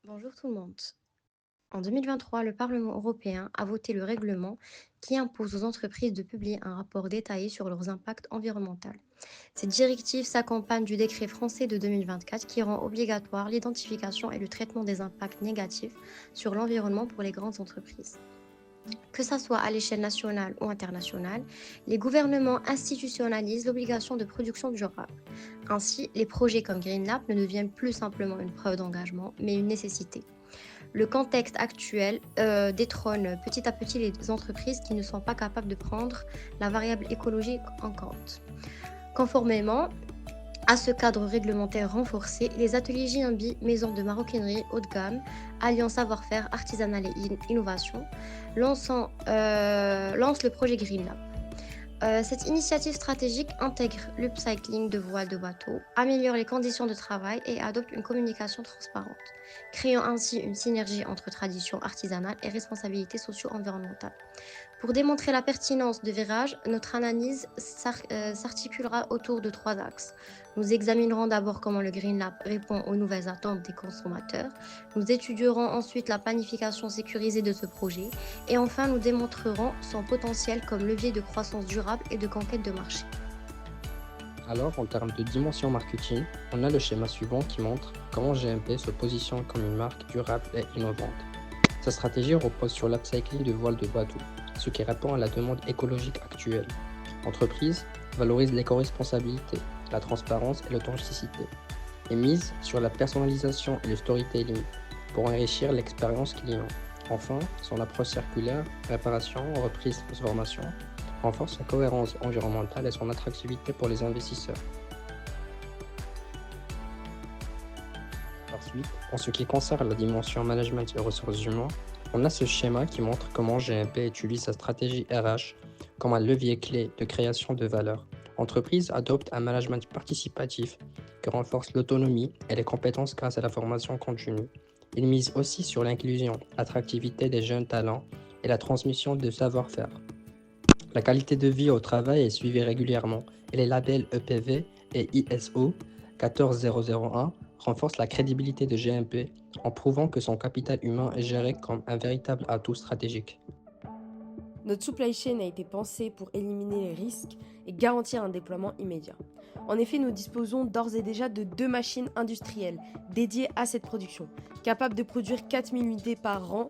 Bonjour tout le monde. En 2023, le Parlement européen a voté le règlement qui impose aux entreprises de publier un rapport détaillé sur leurs impacts environnementaux. Cette directive s'accompagne du décret français de 2024 qui rend obligatoire l'identification et le traitement des impacts négatifs sur l'environnement pour les grandes entreprises. Que ça soit à l'échelle nationale ou internationale, les gouvernements institutionnalisent l'obligation de production durable. Ainsi, les projets comme Green Lab ne deviennent plus simplement une preuve d'engagement, mais une nécessité. Le contexte actuel détrône petit à petit les entreprises qui ne sont pas capables de prendre la variable écologique en compte. Conformément à ce cadre réglementaire renforcé, les ateliers JMB, maisons de maroquinerie haut de gamme, alliant savoir-faire, artisanal et innovation, lancent le projet Green Lab. Cette initiative stratégique intègre l'upcycling de voiles de bateaux, améliore les conditions de travail et adopte une communication transparente, créant ainsi une synergie entre tradition artisanale et responsabilité socio-environnementale. Pour démontrer la pertinence de Virage, notre analyse s'articulera autour de trois axes. Nous examinerons d'abord comment le Green Lab répond aux nouvelles attentes des consommateurs. Nous étudierons ensuite la planification sécurisée de ce projet. Et enfin, nous démontrerons son potentiel comme levier de croissance durable et de conquête de marché. Alors, en termes de dimension marketing, on a le schéma suivant qui montre comment GMP se positionne comme une marque durable et innovante. Sa stratégie repose sur l'upcycling de voiles de bateau, ce qui répond à la demande écologique actuelle. L'entreprise valorise l'éco-responsabilité, la transparence et l'authenticité, et mise sur la personnalisation et le storytelling pour enrichir l'expérience client. Enfin, son approche circulaire, réparation, reprise, transformation, renforce sa cohérence environnementale et son attractivité pour les investisseurs. Ensuite, en ce qui concerne la dimension management et ressources humaines, on a ce schéma qui montre comment GMP utilise sa stratégie RH comme un levier clé de création de valeur. L'entreprise adopte un management participatif qui renforce l'autonomie et les compétences grâce à la formation continue. Il mise aussi sur l'inclusion, l'attractivité des jeunes talents et la transmission de savoir-faire. La qualité de vie au travail est suivie régulièrement et les labels EPV et ISO 14001 renforcent la crédibilité de GMP en prouvant que son capital humain est géré comme un véritable atout stratégique. Notre supply chain a été pensée pour éliminer les risques et garantir un déploiement immédiat. En effet, nous disposons d'ores et déjà de 2 machines industrielles dédiées à cette production, capables de produire 4000 unités par an,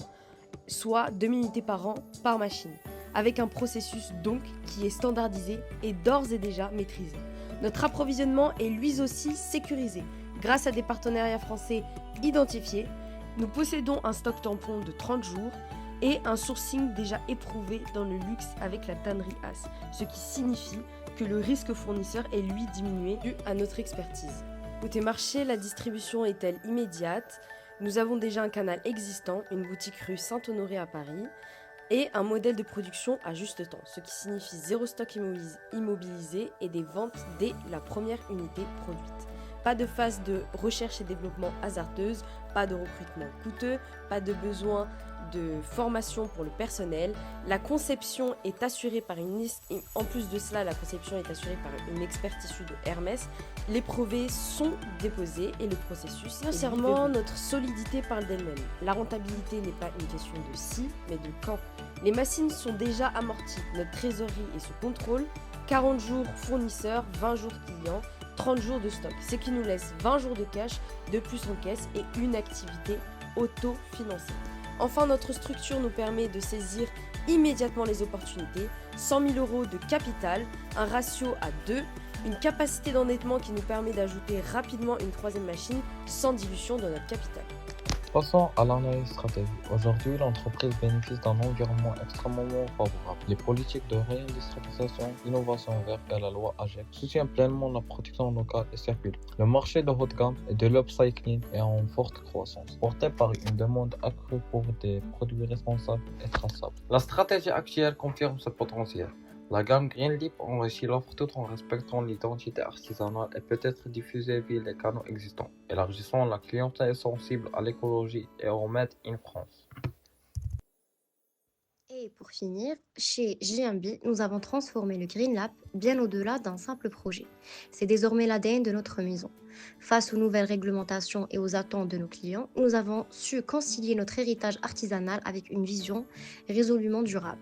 soit 2000 unités par an par machine, avec un processus donc qui est standardisé et d'ores et déjà maîtrisé. Notre approvisionnement est lui aussi sécurisé grâce à des partenariats français identifiés. Nous possédons un stock tampon de 30 jours et un sourcing déjà éprouvé dans le luxe avec la tannerie As, ce qui signifie que le risque fournisseur est lui diminué dû à notre expertise. Côté marché, la distribution est-elle immédiate? Nous avons déjà un canal existant, une boutique rue Saint-Honoré à Paris, et un modèle de production à juste temps, ce qui signifie zéro stock immobilisé et des ventes dès la première unité produite. Pas de phase de recherche et développement hasardeuse, pas de recrutement coûteux, pas de besoin de formation pour le personnel. La conception est assurée par en plus de cela, la conception est assurée par une experte issue de Hermès. Les brevets sont déposés et le processus financièrement, notre solidité parle d'elle-même. La rentabilité n'est pas une question de si, mais de quand. Les machines sont déjà amorties, notre trésorerie est sous contrôle, 40 jours fournisseurs, 20 jours clients, 30 jours de stock, ce qui nous laisse 20 jours de cash de plus en caisse et une activité auto-financée. Enfin, notre structure nous permet de saisir immédiatement les opportunités, 100 000 euros de capital, un ratio à 2, une capacité d'endettement qui nous permet d'ajouter rapidement une troisième machine sans dilution de notre capital. Passons à l'analyse stratégique. Aujourd'hui, l'entreprise bénéficie d'un environnement extrêmement favorable. Les politiques de réindustrialisation, innovation verte et la loi AGEC soutiennent pleinement la production locale et circulaire. Le marché de haut de gamme et de l'upcycling est en forte croissance, porté par une demande accrue pour des produits responsables et traçables. La stratégie actuelle confirme ce potentiel. La gamme Green Leap enrichit l'offre tout en respectant l'identité artisanale et peut être diffusée via les canaux existants, élargissant la clientèle sensible à l'écologie et au Made in France. Et pour finir, chez JMB, nous avons transformé le Green Lab bien au-delà d'un simple projet. C'est désormais l'ADN de notre maison. Face aux nouvelles réglementations et aux attentes de nos clients, nous avons su concilier notre héritage artisanal avec une vision résolument durable.